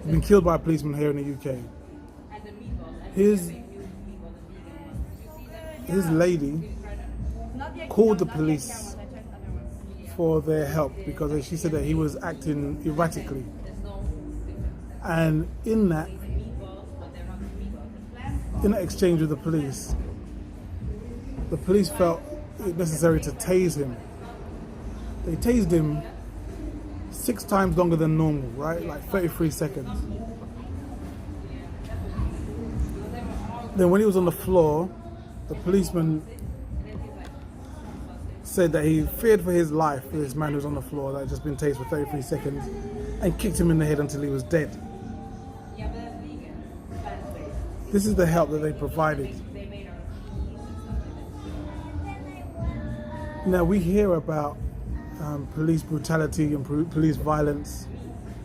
He's been killed by a policeman here in the UK. His lady called the police for their help because she said that he was acting erratically, and in that exchange with the police felt it necessary to tase him. They tased him 6 times longer than normal, right? Like 33 seconds. Then when he was on the floor, the policeman said that he feared for his life for this man who was on the floor that had just been tased for 33 seconds and kicked him in the head until he was dead. This is the help that they provided. Now we hear about police brutality and police violence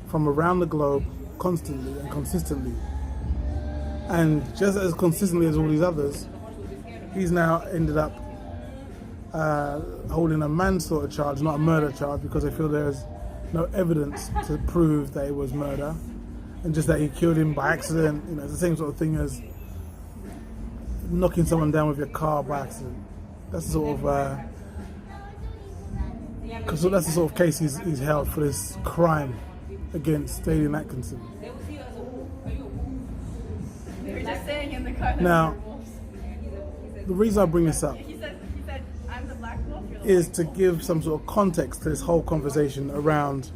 from around the globe constantly and consistently. And just as consistently as all these others, he's now ended up holding a manslaughter charge, not a murder charge, because they feel there's no evidence to prove that it was murder, and just that he killed him by accident. You know, it's the same sort of thing as knocking someone down with your car by accident. That's the sort of so that's the sort of case he's held for, this crime against Stadium Atkinson. Now, the reason I bring this up is to give some sort of context to this whole conversation around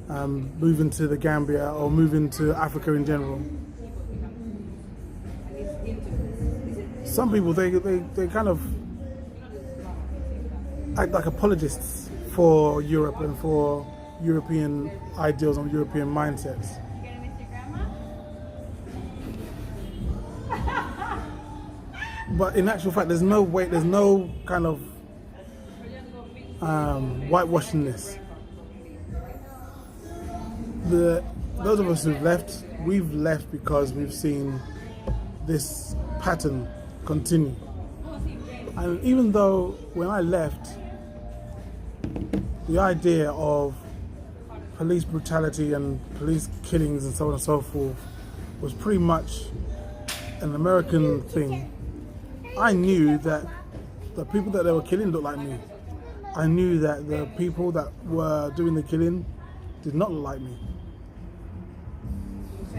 moving to the Gambia or moving to Africa in general. Some people, they kind of act like apologists for Europe and for European ideals and European mindsets. But in actual fact, there's no kind of whitewashing this. Those of us who've left, we've left because we've seen this pattern continue. And even though when I left, the idea of police brutality and police killings and so on and so forth was pretty much an American thing, I knew that the people that they were killing looked like me. I knew that the people that were doing the killing did not look like me.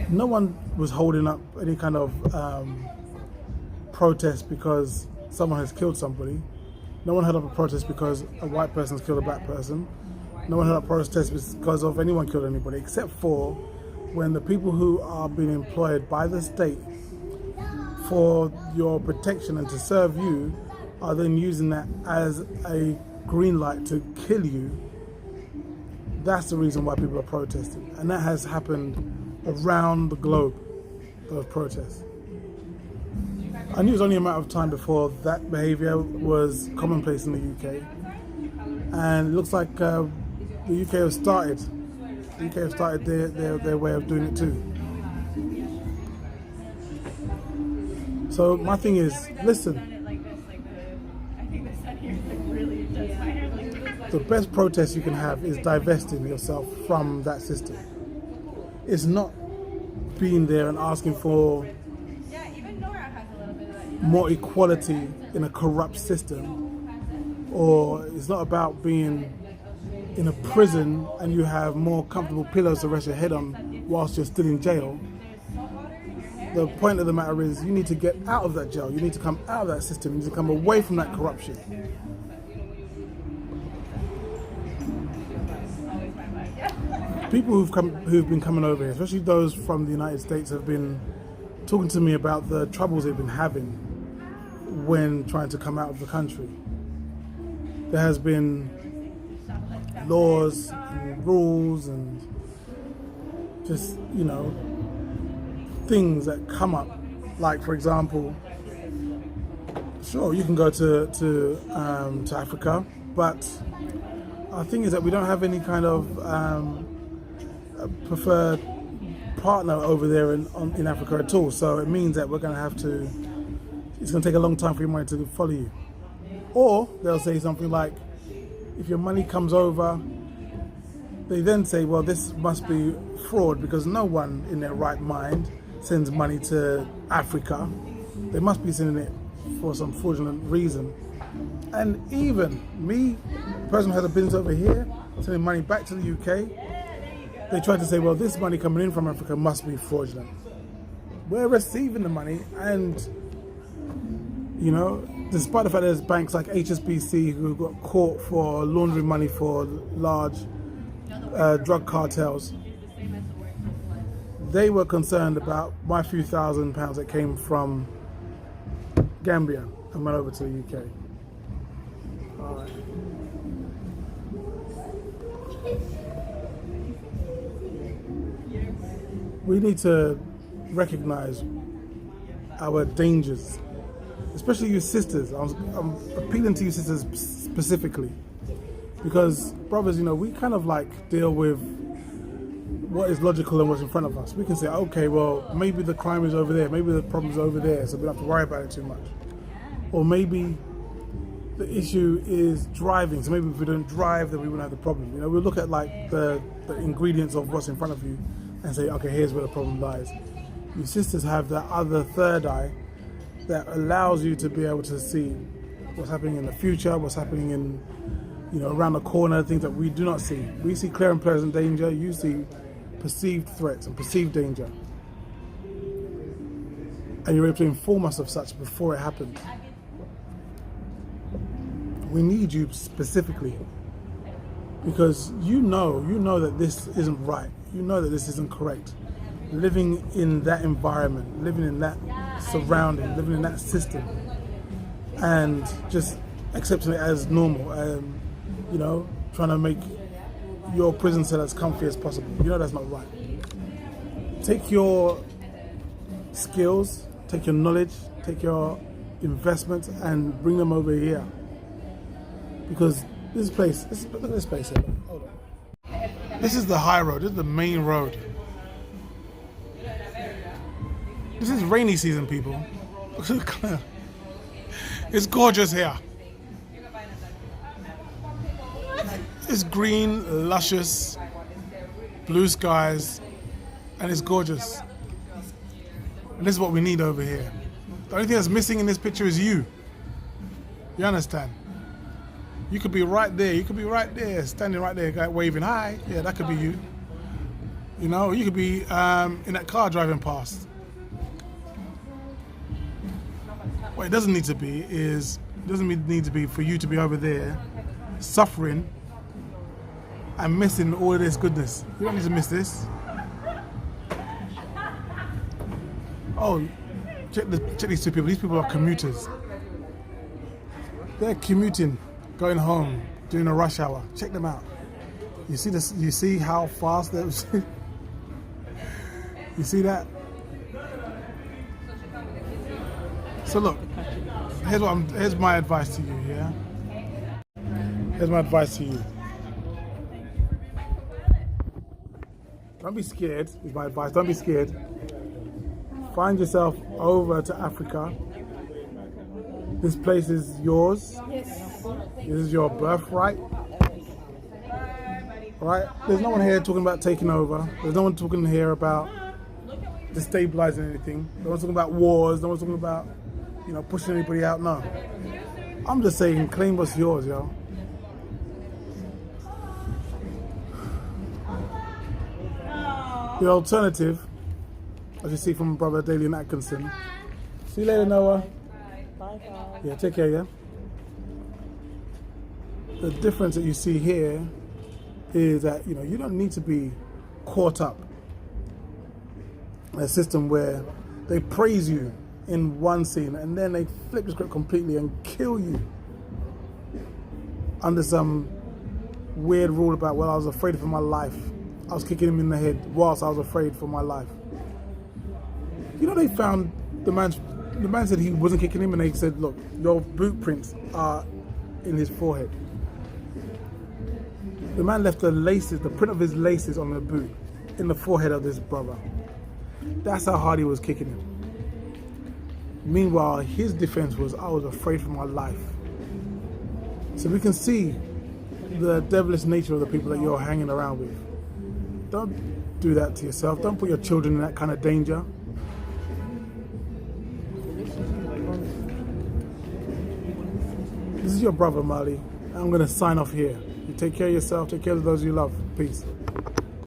No one was holding up any kind of protest because someone has killed somebody. No one held up a protest because a white person's killed a black person. No one held up a protest because of anyone killed anybody, except for when the people who are being employed by the state for your protection and to serve you are then using that as a green light to kill you. That's the reason why people are protesting, and that has happened around the globe, those protests. I knew it was only a matter of time before that behaviour was commonplace in the UK, and it looks like the UK have started. The UK have started their way of doing it too. So my thing is, listen, the best protest you can have is divesting yourself from that system. It's not being there and asking for more equality in a corrupt system, or it's not about being in a prison and you have more comfortable pillows to rest your head on whilst you're still in jail. The point of the matter is you need to get out of that jail, you need to come out of that system, you need to come away from that corruption. People who've been coming over here, especially those from the United States, have been talking to me about the troubles they've been having when trying to come out of the country. There has been laws and rules and just, you know, things that come up. Like, for example, sure, you can go to Africa, but our thing is that we don't have any kind of preferred partner over there in Africa at all. So it means that we're going to have to, it's going to take a long time for your money to follow you. Or they'll say something like, if your money comes over, They then say, well, this must be fraud because no one in their right mind sends money to Africa. They must be sending it for some fraudulent reason. And even me, the person who has a business over here, sending money back to the UK, they try to say, well, this money coming in from Africa must be fraudulent. We're receiving the money, and you know, despite the fact that there's banks like HSBC who got caught for laundering money for large drug cartels, they were concerned about my few £1,000s that came from Gambia and went over to the UK. All right. We need to recognize our dangers, especially you sisters. I'm appealing to you sisters specifically because, brothers, you know, we kind of like deal with what is logical and what's in front of us. We can say, okay, well, maybe the crime is over there, maybe the problem's over there, so we don't have to worry about it too much. Or maybe the issue is driving, so maybe if we don't drive, then we wouldn't have the problem. You know, we look at like the ingredients of what's in front of you and say, okay, here's where the problem lies. You sisters have that other third eye that allows you to be able to see what's happening in the future, what's happening in, you know, around the corner, things that we do not see. We see clear and present danger, you see perceived threats and perceived danger. And you're able to inform us of such before it happens. We need you specifically because you know that this isn't right. You know that this isn't correct. Living in that environment, living in that surrounding, living in that system, and just accepting it as normal, you know, trying to make your prison cell as comfy as possible. You know that's not right. Take your skills, take your knowledge, take your investments and bring them over here. Because this place, look at this place here. Hold on. This is the high road, this is the main road. This is rainy season, people. It's gorgeous here. It's green, luscious, blue skies, and it's gorgeous. And this is what we need over here. The only thing that's missing in this picture is you. You understand? You could be right there. You could be right there, standing right there, guy waving hi. Yeah, that could be you. You know, you could be in that car driving past. What it doesn't need to be is, it doesn't need to be for you to be over there, suffering and missing all of this goodness. You don't need to miss this. Oh, check these two people. These people are commuters. They're commuting, going home, doing a rush hour. Check them out. You see this? You see how fast they're. You see that? So look, here's my advice to you. Yeah. Here's my advice to you. Don't be scared. Is my advice. Don't be scared. Find yourself over to Africa. This place is yours. Yes. This is your birthright. Right? There's no one here talking about taking over. There's no one talking here about destabilizing anything. No one's talking about wars. No one's talking about, you know, pushing anybody out. No. I'm just saying, claim what's yours, yo. The alternative, as you see from Brother Dalian Atkinson. See you later, Noah. Bye. Yeah, take care, yeah? The difference that you see here is that, you know, you don't need to be caught up in a system where they praise you in one scene and then they flip the script completely and kill you under some weird rule about, well, I was afraid for my life. I was kicking him in the head whilst I was afraid for my life. You know, they found the man said he wasn't kicking him, and they said, look, your boot prints are in his forehead. The man left the laces, the print of his laces on the boot in the forehead of this brother. That's how hard he was kicking him. Meanwhile, his defense was, I was afraid for my life. So we can see the devilish nature of the people that you're hanging around with. Don't do that to yourself. Don't put your children in that kind of danger. This is your brother, Marley. I'm going to sign off here. You take care of yourself, take care of those you love. Peace.